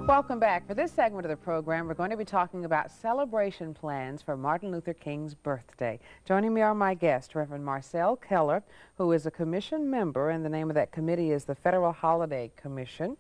Welcome back. For this segment of the program, we're going to be talking about celebration plans for Martin Luther King's birthday. Joining me are my guests, Reverend MKellar, who is a commission member, and the name of that committee is the Federal Holiday Commission.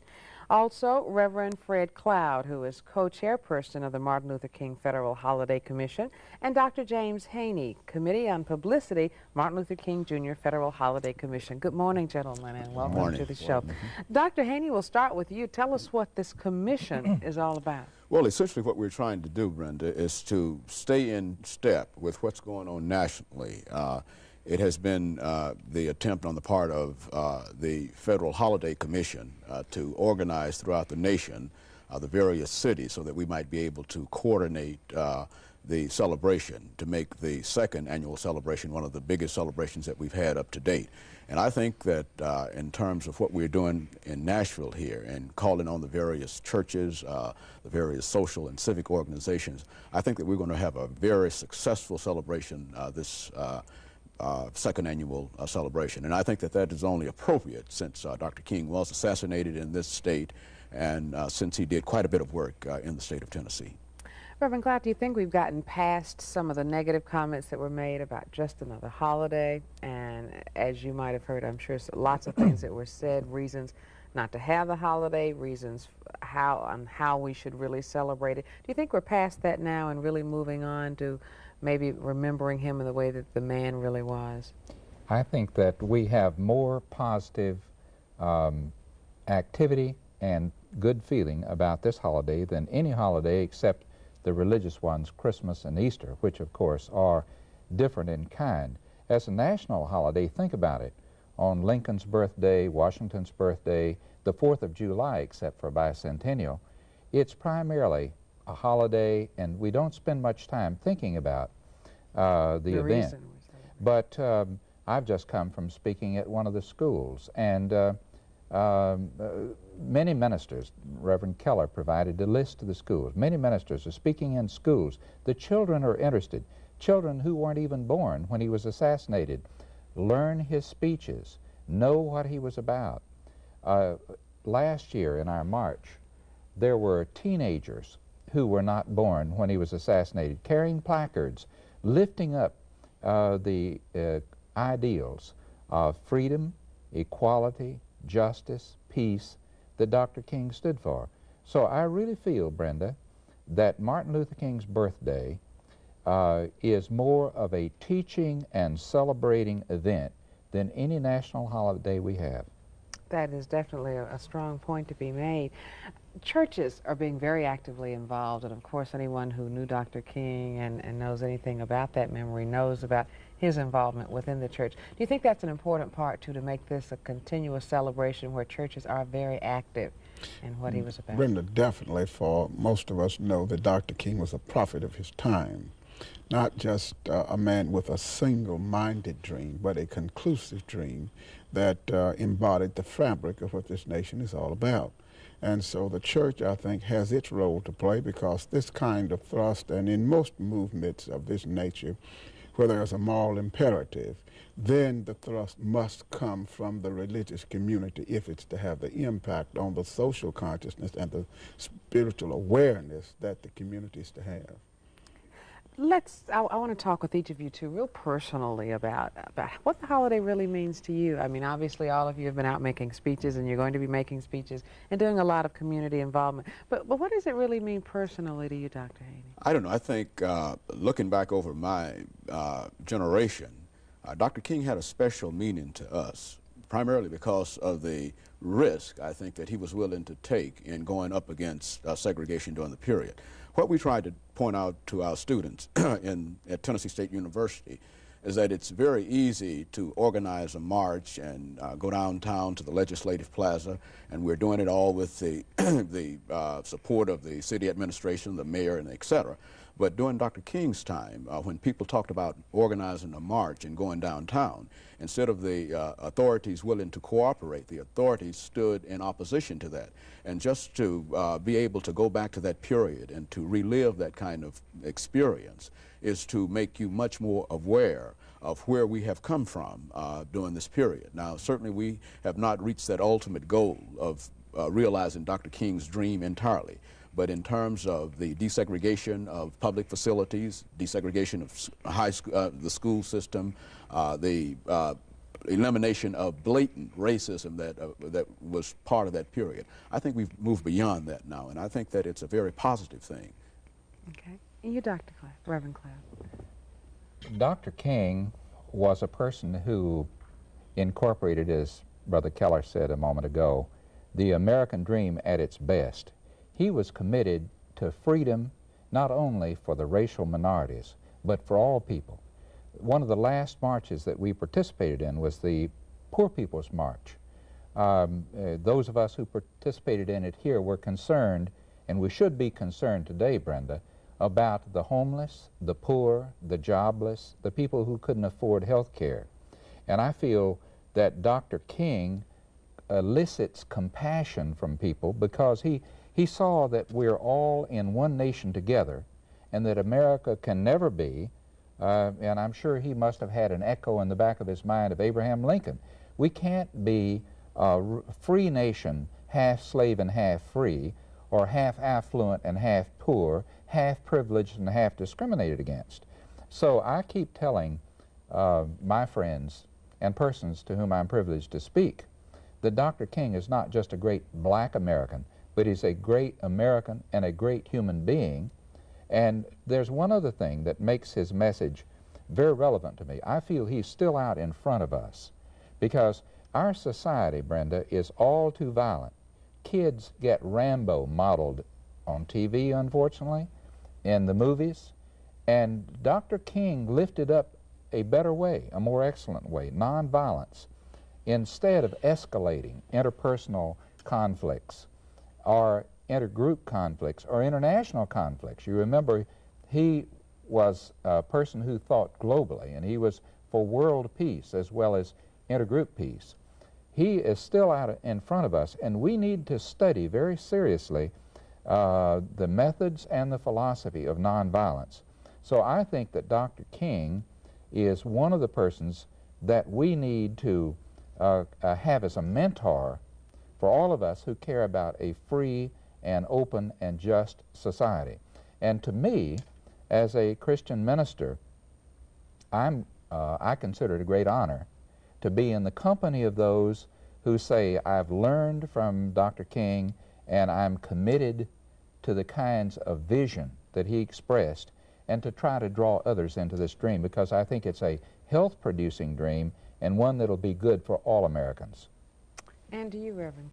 Also, Reverend Fred Cloud, who is co-chairperson of the Martin Luther King Federal Holiday Commission, and Dr. James Haney, Committee on Publicity, Martin Luther King Jr. Federal Holiday Commission. Good morning, gentlemen, and welcome to the show. Dr. Haney, we'll start with you. Tell us what this commission is all about. Well, essentially what we're trying to do, Brenda, is to stay in step with what's going on nationally. It has been the attempt on the part of the Federal Holiday Commission to organize throughout the nation the various cities so that we might be able to coordinate the celebration to make the second annual celebration one of the biggest celebrations that we've had up to date. And I think that in terms of what we're doing in Nashville here and calling on the various churches, the various social and civic organizations, I think that we're going to have a very successful celebration this second annual celebration. And I think that that is only appropriate since Dr. King was assassinated in this state and since he did quite a bit of work in the state of Tennessee. Reverend Cloud, do you think we've gotten past some of the negative comments that were made about just another holiday? And as you might have heard, I'm sure lots of things that were said, reasons not to have the holiday, reasons how we should really celebrate it. Do you think we're past that now and really moving on to maybe remembering him in the way that the man really was? I think that we have more positive activity and good feeling about this holiday than any holiday except the religious ones, Christmas and Easter, which of course are different in kind. As a national holiday, think about it. On Lincoln's birthday, Washington's birthday, the 4th of July, except for bicentennial, it's primarily a holiday, and we don't spend much time thinking about the event. But I've just come from speaking at one of the schools, and many ministers, Reverend Keller provided a list to the schools. Many ministers are speaking in schools. The children are interested. Children who weren't even born when he was assassinated learn his speeches, know what he was about. Last year in our march, there were teenagers who were not born when he was assassinated, carrying placards, lifting up the ideals of freedom, equality, justice, peace that Dr. King stood for. So I really feel, Brenda, that Martin Luther King's birthday is more of a teaching and celebrating event than any national holiday we have. That is definitely a strong point to be made. Churches are being very actively involved, and of course anyone who knew Dr. King and knows anything about that memory knows about his involvement within the church. Do you think that's an important part, too, to make this a continuous celebration where churches are very active in what he was about? Brenda, definitely, for most of us know that Dr. King was a prophet of his time. Not just a man with a single-minded dream, but a conclusive dream that embodied the fabric of what this nation is all about. And so the church, I think, has its role to play, because this kind of thrust, and in most movements of this nature, where there is a moral imperative, then the thrust must come from the religious community if it's to have the impact on the social consciousness and the spiritual awareness that the community is to have. I want to talk with each of you, too, real personally about what the holiday really means to you. I mean, obviously, all of you have been out making speeches, and you're going to be making speeches and doing a lot of community involvement. But what does it really mean personally to you, Dr. Haney? I don't know. I think looking back over my generation, Dr. King had a special meaning to us, primarily because of the risk, I think, that he was willing to take in going up against segregation during the period. What we tried to point out to our students at Tennessee State University is that it's very easy to organize a march and go downtown to the Legislative Plaza, and we're doing it all with the, support of the city administration, the mayor, and et cetera. But during Dr. King's time, when people talked about organizing a march and going downtown, instead of the authorities willing to cooperate, the authorities stood in opposition to that. And just to be able to go back to that period and to relive that kind of experience is to make you much more aware of where we have come from during this period. Now, certainly we have not reached that ultimate goal of realizing Dr. King's dream entirely. But in terms of the desegregation of public facilities, desegregation of the school system, the elimination of blatant racism that was part of that period, I think we've moved beyond that now, and I think that it's a very positive thing. Okay. And you, Dr. Cloud, Reverend Cloud. Dr. King was a person who incorporated, as Brother Keller said a moment ago, the American dream at its best. He was committed to freedom not only for the racial minorities, but for all people. One of the last marches that we participated in was the Poor People's March. Those of us who participated in it here were concerned, and we should be concerned today, Brenda, about the homeless, the poor, the jobless, the people who couldn't afford health care. And I feel that Dr. King elicits compassion from people because he saw that we're all in one nation together and that America can never be, and I'm sure he must have had an echo in the back of his mind of Abraham Lincoln. We can't be a free nation, half slave and half free, or half affluent and half poor, half privileged and half discriminated against. So I keep telling my friends and persons to whom I'm privileged to speak that Dr. King is not just a great black American, but he's a great American and a great human being. And there's one other thing that makes his message very relevant to me. I feel he's still out in front of us because our society, Brenda, is all too violent. Kids get Rambo modeled on TV, unfortunately, in the movies, and Dr. King lifted up a better way, a more excellent way, nonviolence. Instead of escalating interpersonal conflicts or intergroup conflicts or international conflicts. You remember he was a person who thought globally, and he was for world peace as well as intergroup peace. He is still out in front of us, and we need to study very seriously the methods and the philosophy of nonviolence. So I think that Dr. King is one of the persons that we need to have as a mentor for all of us who care about a free and open and just society. And to me, as a Christian minister, I consider it a great honor to be in the company of those who say, I've learned from Dr. King and I'm committed to the kinds of vision that he expressed and to try to draw others into this dream, because I think it's a health-producing dream and one that'll be good for all Americans. And to you, Reverend.